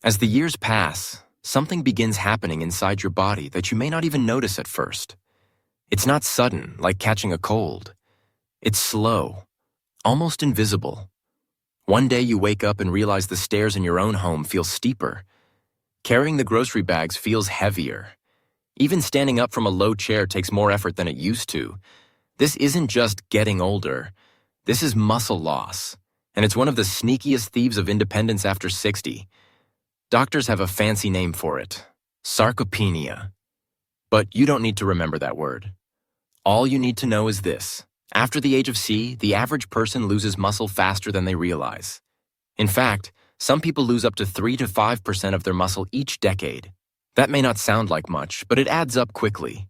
As the years pass, something begins happening inside your body that you may not even notice at first. It's not sudden, like catching a cold. It's slow, almost invisible. One day you wake up and realize the stairs in your own home feel steeper. Carrying the grocery bags feels heavier. Even standing up from a low chair takes more effort than it used to. This isn't just getting older. This is muscle loss, and it's one of the sneakiest thieves of independence after 60. Doctors have a fancy name for it: sarcopenia. But you don't need to remember that word. All you need to know is this: after the age of C, the average person loses muscle faster than they realize. In fact, some people lose up to 3 to 5% of their muscle each decade. That may not sound like much, but it adds up quickly.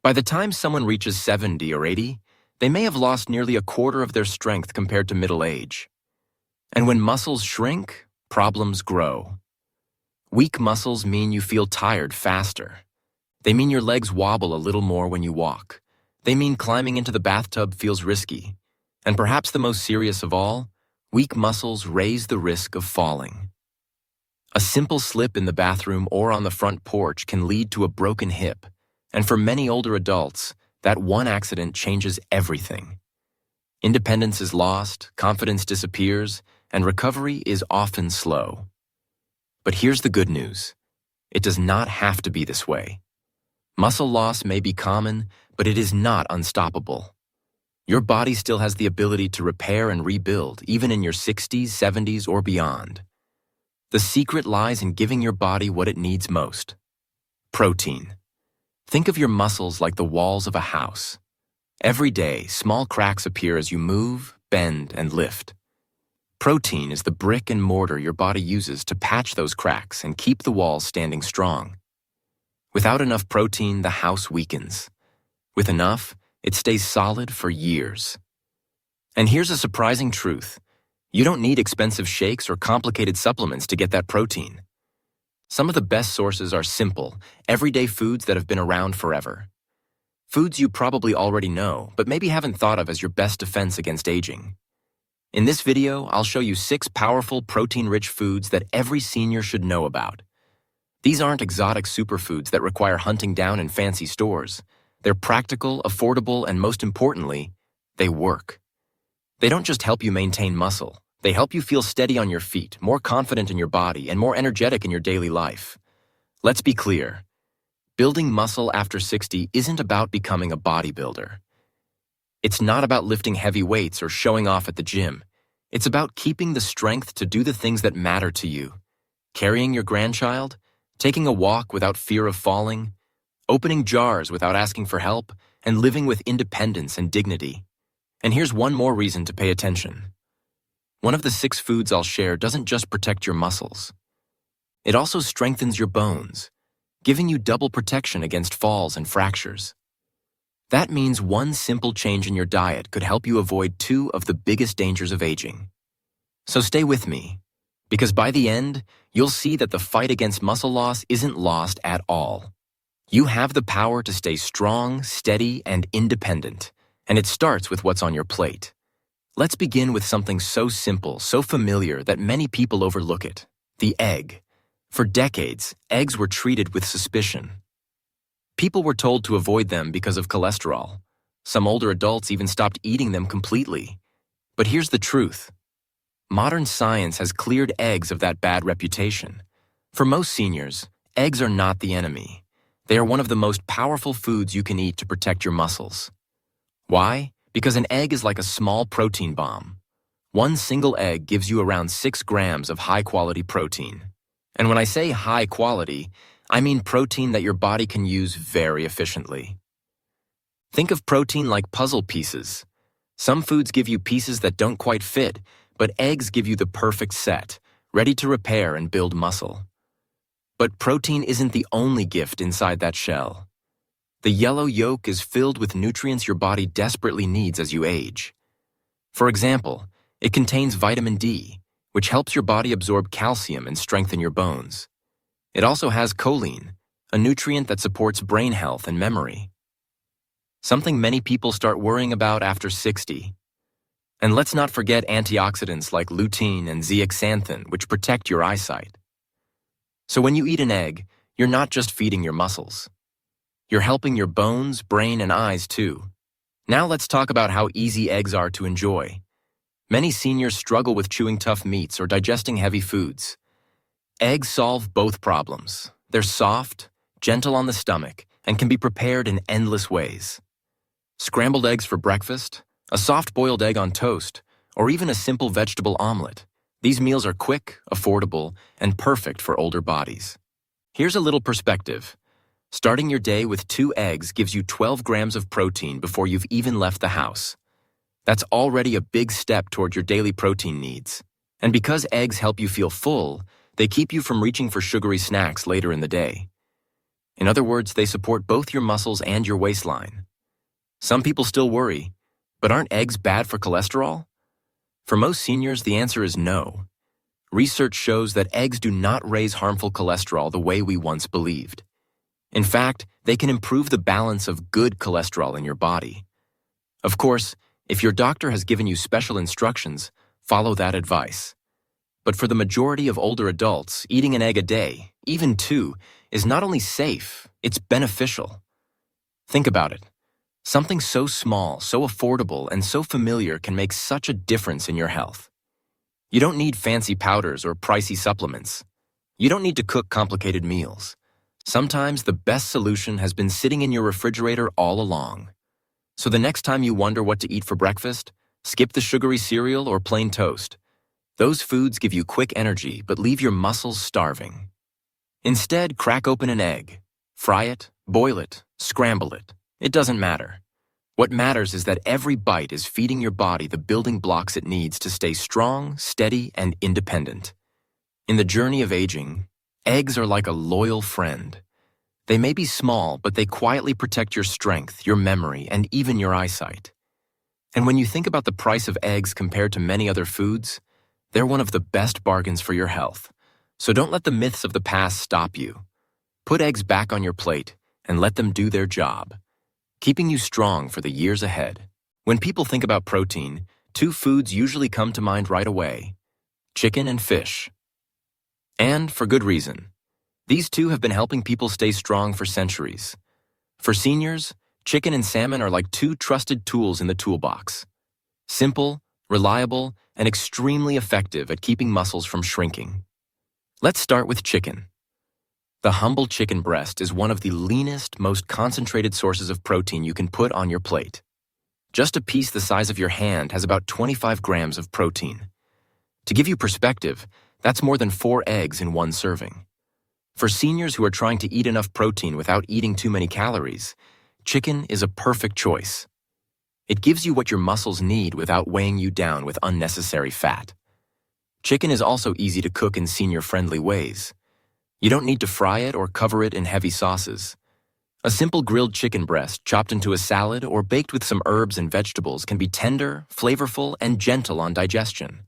By the time someone reaches 70 or 80, they may have lost nearly a quarter of their strength compared to middle age. And when muscles shrink, problems grow. Weak muscles mean you feel tired faster. They mean your legs wobble a little more when you walk. They mean climbing into the bathtub feels risky. And perhaps the most serious of all, weak muscles raise the risk of falling. A simple slip in the bathroom or on the front porch can lead to a broken hip, and for many older adults, that one accident changes everything. Independence is lost, confidence disappears, and recovery is often slow. But here's the good news: it does not have to be this way. Muscle loss may be common, but it is not unstoppable. Your body still has the ability to repair and rebuild, even in your 60s, 70s, or beyond. The secret lies in giving your body what it needs most: protein. Think of your muscles like the walls of a house. Every day, small cracks appear as you move, bend, and lift. Protein is the brick and mortar your body uses to patch those cracks and keep the walls standing strong. Without enough protein, the house weakens. With enough, it stays solid for years. And here's a surprising truth: you don't need expensive shakes or complicated supplements to get that protein. Some of the best sources are simple, everyday foods that have been around forever. Foods you probably already know, but maybe haven't thought of as your best defense against aging. In this video, I'll show you 6 powerful protein-rich foods that every senior should know about. These aren't exotic superfoods that require hunting down in fancy stores. They're practical, affordable, and most importantly, they work. They don't just help you maintain muscle. They help you feel steady on your feet, more confident in your body, and more energetic in your daily life. Let's be clear: building muscle after 60 isn't about becoming a bodybuilder. It's not about lifting heavy weights or showing off at the gym. It's about keeping the strength to do the things that matter to you: carrying your grandchild, taking a walk without fear of falling, opening jars without asking for help, and living with independence and dignity. And here's one more reason to pay attention. One of the 6 foods I'll share doesn't just protect your muscles. It also strengthens your bones, giving you double protection against falls and fractures. That means one simple change in your diet could help you avoid 2 of the biggest dangers of aging. So stay with me, because by the end, you'll see that the fight against muscle loss isn't lost at all. You have the power to stay strong, steady, and independent, and it starts with what's on your plate. Let's begin with something so simple, so familiar that many people overlook it: the egg. For decades, eggs were treated with suspicion. People were told to avoid them because of cholesterol. Some older adults even stopped eating them completely. But here's the truth: modern science has cleared eggs of that bad reputation. For most seniors, eggs are not the enemy. They are one of the most powerful foods you can eat to protect your muscles. Why? Because an egg is like a small protein bomb. One single egg gives you around 6 grams of high-quality protein. And when I say high quality, I mean protein that your body can use very efficiently. Think of protein like puzzle pieces. Some foods give you pieces that don't quite fit, but eggs give you the perfect set, ready to repair and build muscle. But protein isn't the only gift inside that shell. The yellow yolk is filled with nutrients your body desperately needs as you age. For example, it contains vitamin D, which helps your body absorb calcium and strengthen your bones. It also has choline, a nutrient that supports brain health and memory. Something many people start worrying about after 60. And let's not forget antioxidants like lutein and zeaxanthin, which protect your eyesight. So when you eat an egg, you're not just feeding your muscles. You're helping your bones, brain, and eyes too. Now let's talk about how easy eggs are to enjoy. Many seniors struggle with chewing tough meats or digesting heavy foods. Eggs solve both problems. They're soft, gentle on the stomach, and can be prepared in endless ways. Scrambled eggs for breakfast, a soft-boiled egg on toast, or even a simple vegetable omelet. These meals are quick, affordable, and perfect for older bodies. Here's a little perspective. Starting your day with 2 eggs gives you 12 grams of protein before you've even left the house. That's already a big step toward your daily protein needs. And because eggs help you feel full, they keep you from reaching for sugary snacks later in the day. In other words, they support both your muscles and your waistline. Some people still worry, but aren't eggs bad for cholesterol? For most seniors, the answer is no. Research shows that eggs do not raise harmful cholesterol the way we once believed. In fact, they can improve the balance of good cholesterol in your body. Of course, if your doctor has given you special instructions, follow that advice. But for the majority of older adults, eating an egg a day, even 2, is not only safe, it's beneficial. Think about it. Something so small, so affordable, and so familiar can make such a difference in your health. You don't need fancy powders or pricey supplements. You don't need to cook complicated meals. Sometimes the best solution has been sitting in your refrigerator all along. So the next time you wonder what to eat for breakfast, skip the sugary cereal or plain toast. Those foods give you quick energy but leave your muscles starving. Instead, crack open an egg. Fry it, boil it, scramble it. It doesn't matter. What matters is that every bite is feeding your body the building blocks it needs to stay strong, steady, and independent. In the journey of aging, eggs are like a loyal friend. They may be small, but they quietly protect your strength, your memory, and even your eyesight. And when you think about the price of eggs compared to many other foods, they're one of the best bargains for your health. So don't let the myths of the past stop you. Put eggs back on your plate and let them do their job, keeping you strong for the years ahead. When people think about protein, 2 foods usually come to mind right away: chicken and fish. And for good reason. These 2 have been helping people stay strong for centuries. For seniors, chicken and salmon are like 2 trusted tools in the toolbox. Simple, reliable, and extremely effective at keeping muscles from shrinking. Let's start with chicken. The humble chicken breast is one of the leanest, most concentrated sources of protein you can put on your plate. Just a piece the size of your hand has about 25 grams of protein. To give you perspective, that's more than 4 eggs in one serving. For seniors who are trying to eat enough protein without eating too many calories, chicken is a perfect choice. It gives you what your muscles need without weighing you down with unnecessary fat. Chicken is also easy to cook in senior-friendly ways. You don't need to fry it or cover it in heavy sauces. A simple grilled chicken breast chopped into a salad or baked with some herbs and vegetables can be tender, flavorful, and gentle on digestion.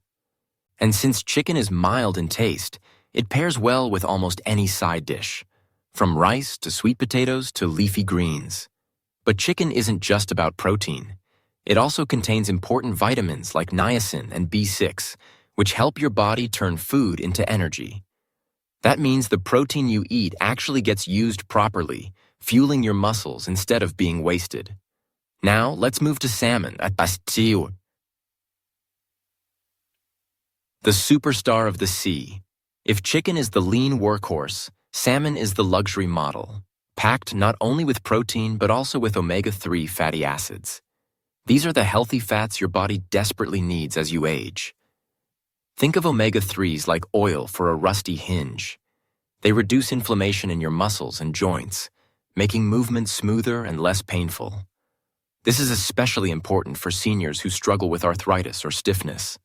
And since chicken is mild in taste, it pairs well with almost any side dish, from rice to sweet potatoes to leafy greens. But chicken isn't just about protein. It also contains important vitamins like niacin and B6, which help your body turn food into energy. That means the protein you eat actually gets used properly, fueling your muscles instead of being wasted. Now, let's move to salmon, the superstar of the sea. If chicken is the lean workhorse, salmon is the luxury model, packed not only with protein but also with omega-3 fatty acids. These are the healthy fats your body desperately needs as you age. Think of omega-3s like oil for a rusty hinge. They reduce inflammation in your muscles and joints, making movement smoother and less painful. This is especially important for seniors who struggle with arthritis or stiffness.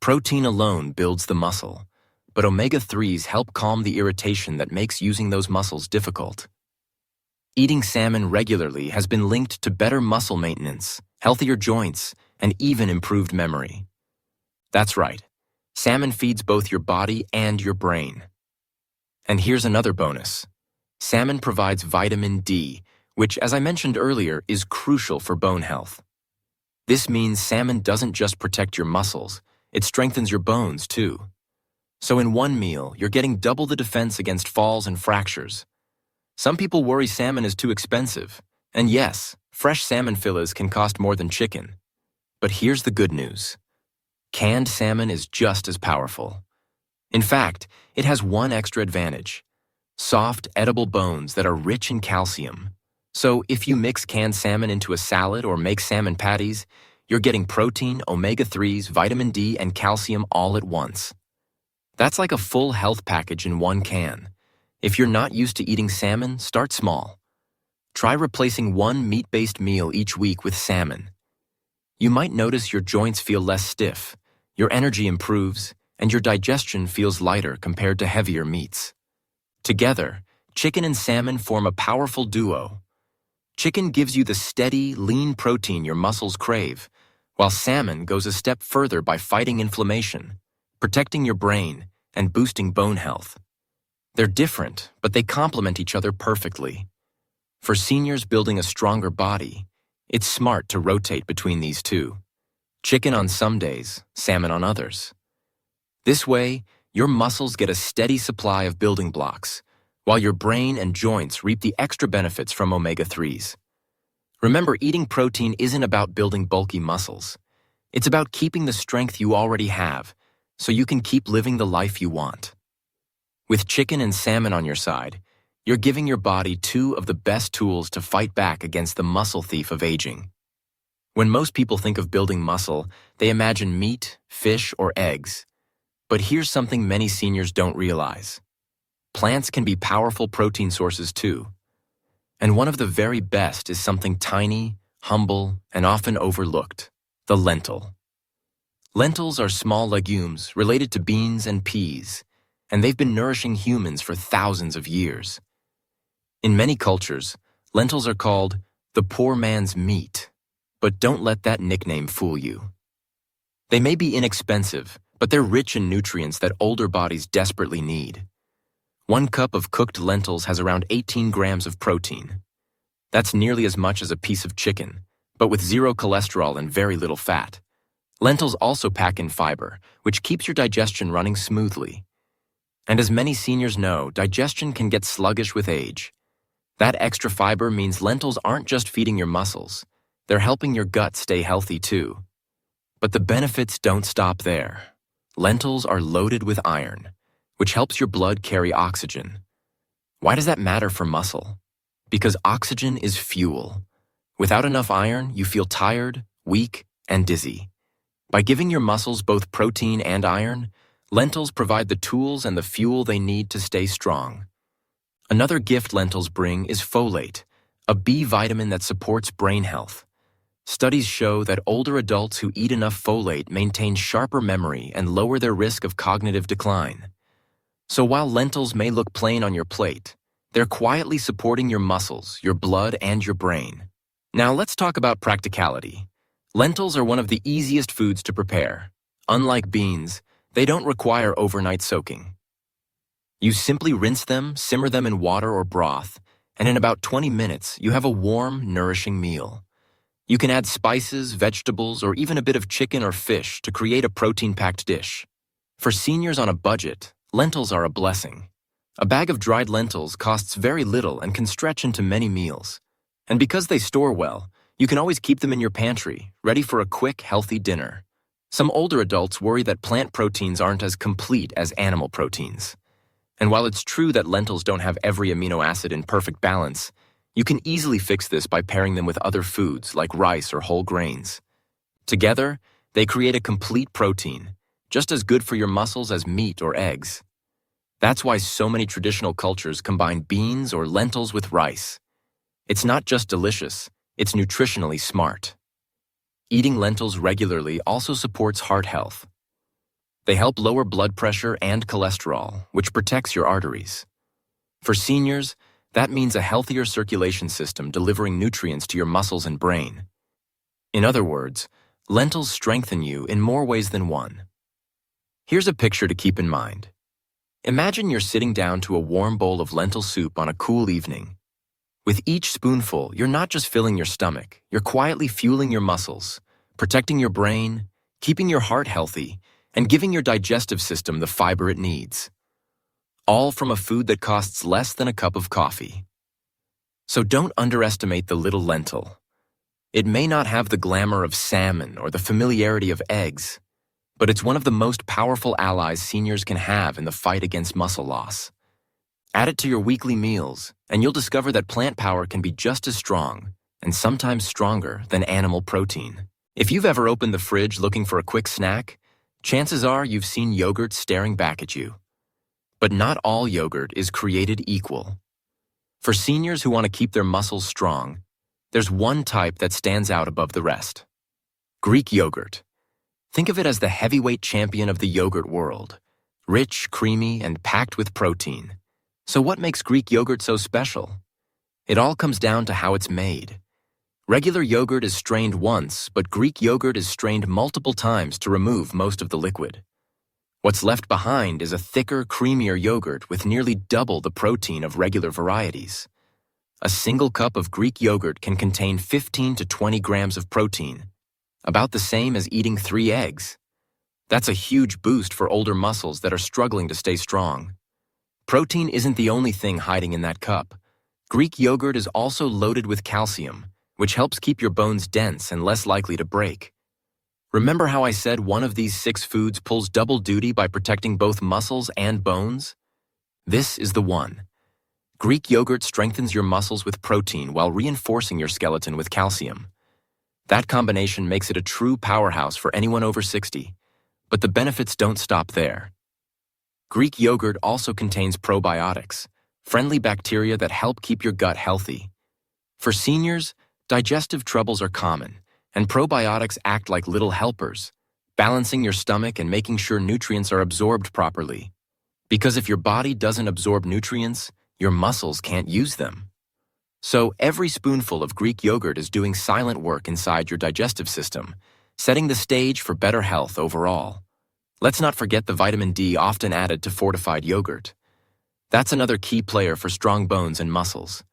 Protein alone builds the muscle, but omega-3s help calm the irritation that makes using those muscles difficult. Eating salmon regularly has been linked to better muscle maintenance, healthier joints, and even improved memory. That's right. Salmon feeds both your body and your brain. And here's another bonus. Salmon provides vitamin D, which, as I mentioned earlier, is crucial for bone health. This means salmon doesn't just protect your muscles, it strengthens your bones too. So in one meal, you're getting double the defense against falls and fractures. Some people worry salmon is too expensive. And yes, fresh salmon fillets can cost more than chicken. But here's the good news. Canned salmon is just as powerful. In fact, it has one extra advantage: soft, edible bones that are rich in calcium. So if you mix canned salmon into a salad or make salmon patties, you're getting protein, omega-3s, vitamin D, and calcium all at once. That's like a full health package in one can. If you're not used to eating salmon, start small. Try replacing one meat-based meal each week with salmon. You might notice your joints feel less stiff, your energy improves, and your digestion feels lighter compared to heavier meats. Together, chicken and salmon form a powerful duo. Chicken gives you the steady, lean protein your muscles crave, while salmon goes a step further by fighting inflammation, protecting your brain, and boosting bone health. They're different, but they complement each other perfectly. For seniors building a stronger body, it's smart to rotate between these two. Chicken on some days, salmon on others. This way, your muscles get a steady supply of building blocks, while your brain and joints reap the extra benefits from omega-3s. Remember, eating protein isn't about building bulky muscles. It's about keeping the strength you already have, so you can keep living the life you want. With chicken and salmon on your side, you're giving your body two of the best tools to fight back against the muscle thief of aging. When most people think of building muscle, they imagine meat, fish, or eggs. But here's something many seniors don't realize. Plants can be powerful protein sources too. And one of the very best is something tiny, humble, and often overlooked: the lentil. Lentils are small legumes related to beans and peas, and they've been nourishing humans for thousands of years. In many cultures, lentils are called the poor man's meat, but don't let that nickname fool you. They may be inexpensive, but they're rich in nutrients that older bodies desperately need. 1 cup of cooked lentils has around 18 grams of protein. That's nearly as much as a piece of chicken, but with 0 cholesterol and very little fat. Lentils also pack in fiber, which keeps your digestion running smoothly. And as many seniors know, digestion can get sluggish with age. That extra fiber means lentils aren't just feeding your muscles, they're helping your gut stay healthy too. But the benefits don't stop there. Lentils are loaded with iron, which helps your blood carry oxygen. Why does that matter for muscle? Because oxygen is fuel. Without enough iron, you feel tired, weak, and dizzy. By giving your muscles both protein and iron, lentils provide the tools and the fuel they need to stay strong. Another gift lentils bring is folate, a B vitamin that supports brain health. Studies show that older adults who eat enough folate maintain sharper memory and lower their risk of cognitive decline. So while lentils may look plain on your plate, they're quietly supporting your muscles, your blood, and your brain. Now let's talk about practicality. Lentils are one of the easiest foods to prepare. Unlike beans, they don't require overnight soaking. You simply rinse them, simmer them in water or broth, and in about 20 minutes, you have a warm, nourishing meal. You can add spices, vegetables, or even a bit of chicken or fish to create a protein-packed dish. For seniors on a budget, lentils are a blessing. A bag of dried lentils costs very little and can stretch into many meals. And because they store well, you can always keep them in your pantry, ready for a quick, healthy dinner. Some older adults worry that plant proteins aren't as complete as animal proteins. And while it's true that lentils don't have every amino acid in perfect balance, you can easily fix this by pairing them with other foods like rice or whole grains. Together, they create a complete protein, just as good for your muscles as meat or eggs. That's why so many traditional cultures combine beans or lentils with rice. It's not just delicious, it's nutritionally smart. Eating lentils regularly also supports heart health. They help lower blood pressure and cholesterol, which protects your arteries. For seniors, that means a healthier circulation system delivering nutrients to your muscles and brain. In other words, lentils strengthen you in more ways than one. Here's a picture to keep in mind. Imagine you're sitting down to a warm bowl of lentil soup on a cool evening. With each spoonful, you're not just filling your stomach, you're quietly fueling your muscles, protecting your brain, keeping your heart healthy, and giving your digestive system the fiber it needs. All from a food that costs less than a cup of coffee. So don't underestimate the little lentil. It may not have the glamour of salmon or the familiarity of eggs, but it's one of the most powerful allies seniors can have in the fight against muscle loss. Add it to your weekly meals, and you'll discover that plant power can be just as strong, and sometimes stronger, than animal protein. If you've ever opened the fridge looking for a quick snack, chances are you've seen yogurt staring back at you. But not all yogurt is created equal. For seniors who want to keep their muscles strong, there's one type that stands out above the rest. Greek yogurt. Think of it as the heavyweight champion of the yogurt world. Rich, creamy, and packed with protein. So what makes Greek yogurt so special? It all comes down to how it's made. Regular yogurt is strained once, but Greek yogurt is strained multiple times to remove most of the liquid. What's left behind is a thicker, creamier yogurt with nearly double the protein of regular varieties. A single cup of Greek yogurt can contain 15 to 20 grams of protein, about the same as eating 3 eggs. That's a huge boost for older muscles that are struggling to stay strong. Protein isn't the only thing hiding in that cup. Greek yogurt is also loaded with calcium, which helps keep your bones dense and less likely to break. Remember how I said one of these 6 foods pulls double duty by protecting both muscles and bones? This is the one. Greek yogurt strengthens your muscles with protein while reinforcing your skeleton with calcium. That combination makes it a true powerhouse for anyone over 60, but the benefits don't stop there. Greek yogurt also contains probiotics, friendly bacteria that help keep your gut healthy. For seniors, digestive troubles are common, and probiotics act like little helpers, balancing your stomach and making sure nutrients are absorbed properly. Because if your body doesn't absorb nutrients, your muscles can't use them. So every spoonful of Greek yogurt is doing silent work inside your digestive system, setting the stage for better health overall. Let's not forget the vitamin D often added to fortified yogurt. That's another key player for strong bones and muscles.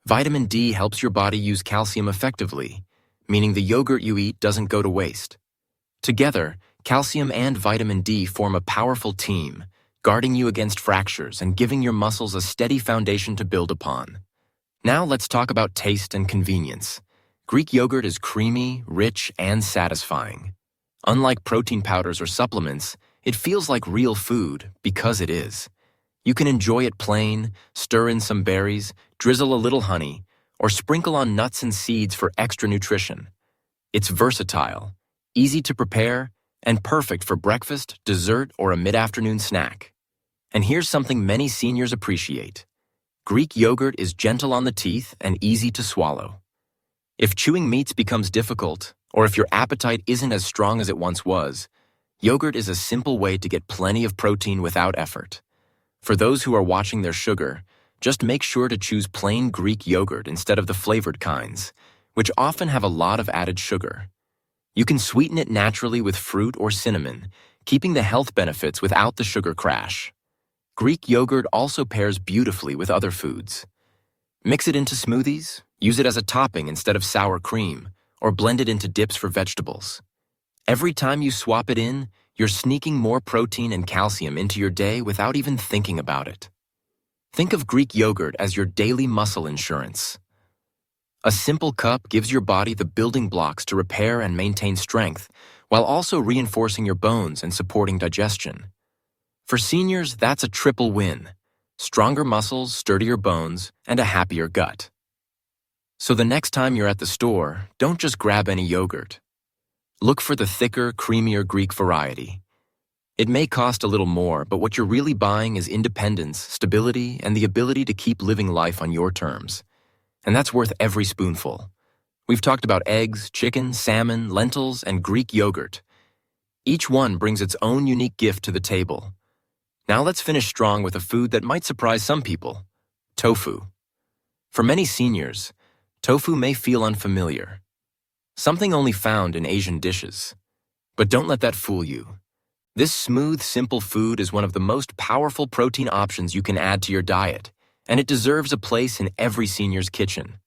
Vitamin D helps your body use calcium effectively, meaning the yogurt you eat doesn't go to waste. Together, calcium and vitamin D form a powerful team, guarding you against fractures and giving your muscles a steady foundation to build upon. Now let's talk about taste and convenience. Greek yogurt is creamy, rich, and satisfying. Unlike protein powders or supplements, it feels like real food because it is. You can enjoy it plain, stir in some berries, drizzle a little honey, or sprinkle on nuts and seeds for extra nutrition. It's versatile, easy to prepare, and perfect for breakfast, dessert, or a mid-afternoon snack. And here's something many seniors appreciate. Greek yogurt is gentle on the teeth and easy to swallow. If chewing meats becomes difficult, or if your appetite isn't as strong as it once was, yogurt is a simple way to get plenty of protein without effort. For those who are watching their sugar, just make sure to choose plain Greek yogurt instead of the flavored kinds, which often have a lot of added sugar. You can sweeten it naturally with fruit or cinnamon, keeping the health benefits without the sugar crash. Greek yogurt also pairs beautifully with other foods. Mix it into smoothies, use it as a topping instead of sour cream, or blend it into dips for vegetables. Every time you swap it in, you're sneaking more protein and calcium into your day without even thinking about it. Think of Greek yogurt as your daily muscle insurance. A simple cup gives your body the building blocks to repair and maintain strength, while also reinforcing your bones and supporting digestion. For seniors, that's a triple win: stronger muscles, sturdier bones, and a happier gut. So the next time you're at the store, don't just grab any yogurt. Look for the thicker, creamier Greek variety. It may cost a little more, but what you're really buying is independence, stability, and the ability to keep living life on your terms. And that's worth every spoonful. We've talked about eggs, chicken, salmon, lentils, and Greek yogurt. Each one brings its own unique gift to the table. Now let's finish strong with a food that might surprise some people: tofu. For many seniors, tofu may feel unfamiliar, something only found in Asian dishes. But don't let that fool you. This smooth, simple food is one of the most powerful protein options you can add to your diet, and it deserves a place in every senior's kitchen.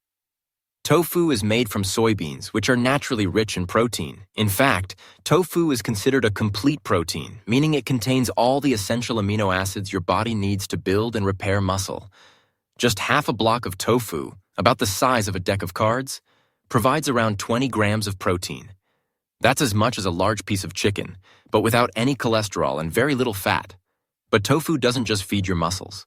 Tofu is made from soybeans, which are naturally rich in protein. In fact, tofu is considered a complete protein, meaning it contains all the essential amino acids your body needs to build and repair muscle. Just half a block of tofu, about the size of a deck of cards, provides around 20 grams of protein. That's as much as a large piece of chicken, but without any cholesterol and very little fat. But tofu doesn't just feed your muscles.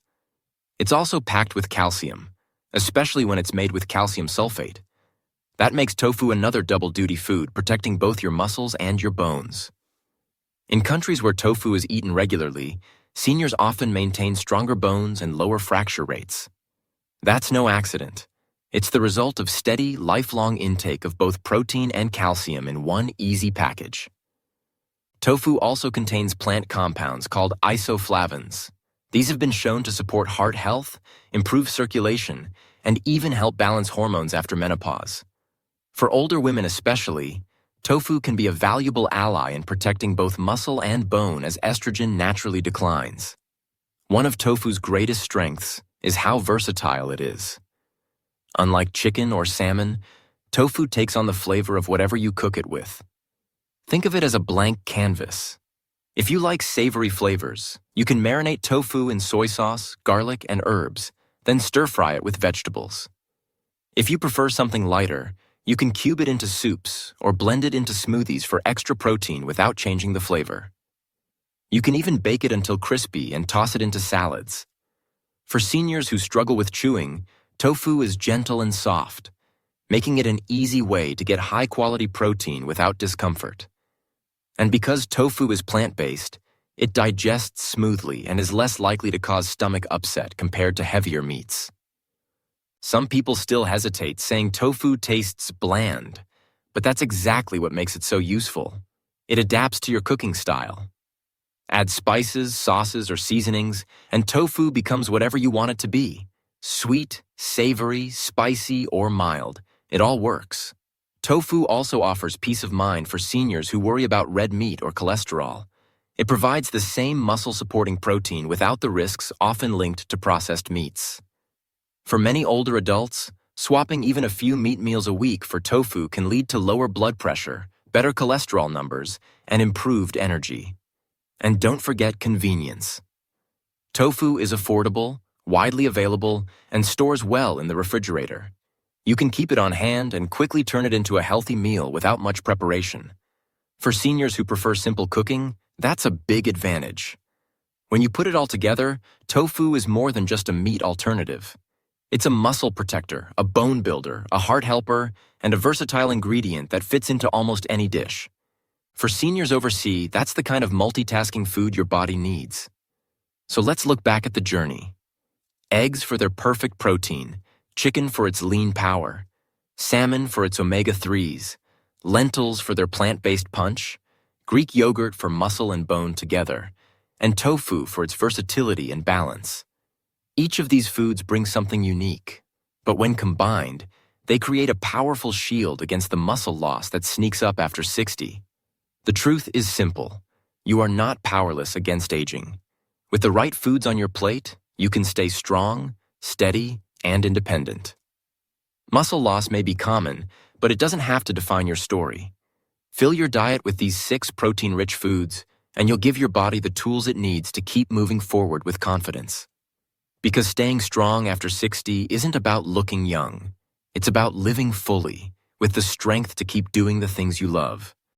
It's also packed with calcium, especially when it's made with calcium sulfate. That makes tofu another double-duty food, protecting both your muscles and your bones. In countries where tofu is eaten regularly, seniors often maintain stronger bones and lower fracture rates. That's no accident. It's the result of steady, lifelong intake of both protein and calcium in one easy package. Tofu also contains plant compounds called isoflavones. These have been shown to support heart health, improve circulation, and even help balance hormones after menopause. For older women especially, tofu can be a valuable ally in protecting both muscle and bone as estrogen naturally declines. One of tofu's greatest strengths is how versatile it is. Unlike chicken or salmon, tofu takes on the flavor of whatever you cook it with. Think of it as a blank canvas. If you like savory flavors, you can marinate tofu in soy sauce, garlic, and herbs, then stir-fry it with vegetables. If you prefer something lighter, you can cube it into soups or blend it into smoothies for extra protein without changing the flavor. You can even bake it until crispy and toss it into salads. For seniors who struggle with chewing, tofu is gentle and soft, making it an easy way to get high-quality protein without discomfort. And because tofu is plant-based, it digests smoothly and is less likely to cause stomach upset compared to heavier meats. Some people still hesitate, saying tofu tastes bland, but that's exactly what makes it so useful. It adapts to your cooking style. Add spices, sauces, or seasonings, and tofu becomes whatever you want it to be. Sweet, savory, spicy, or mild. It all works. Tofu also offers peace of mind for seniors who worry about red meat or cholesterol. It provides the same muscle-supporting protein without the risks often linked to processed meats. For many older adults, swapping even a few meat meals a week for tofu can lead to lower blood pressure, better cholesterol numbers, and improved energy. And don't forget convenience. Tofu is affordable, widely available, and stores well in the refrigerator. You can keep it on hand and quickly turn it into a healthy meal without much preparation. For seniors who prefer simple cooking, that's a big advantage. When you put it all together, tofu is more than just a meat alternative. It's a muscle protector, a bone builder, a heart helper, and a versatile ingredient that fits into almost any dish. For seniors overseas, that's the kind of multitasking food your body needs. So let's look back at the journey. Eggs for their perfect protein, chicken for its lean power, salmon for its omega-3s, lentils for their plant-based punch, Greek yogurt for muscle and bone together, and tofu for its versatility and balance. Each of these foods brings something unique, but when combined, they create a powerful shield against the muscle loss that sneaks up after 60. The truth is simple. You are not powerless against aging. With the right foods on your plate, you can stay strong, steady, and independent. Muscle loss may be common, but it doesn't have to define your story. Fill your diet with these 6 protein-rich foods, and you'll give your body the tools it needs to keep moving forward with confidence. Because staying strong after 60 isn't about looking young. It's about living fully, with the strength to keep doing the things you love.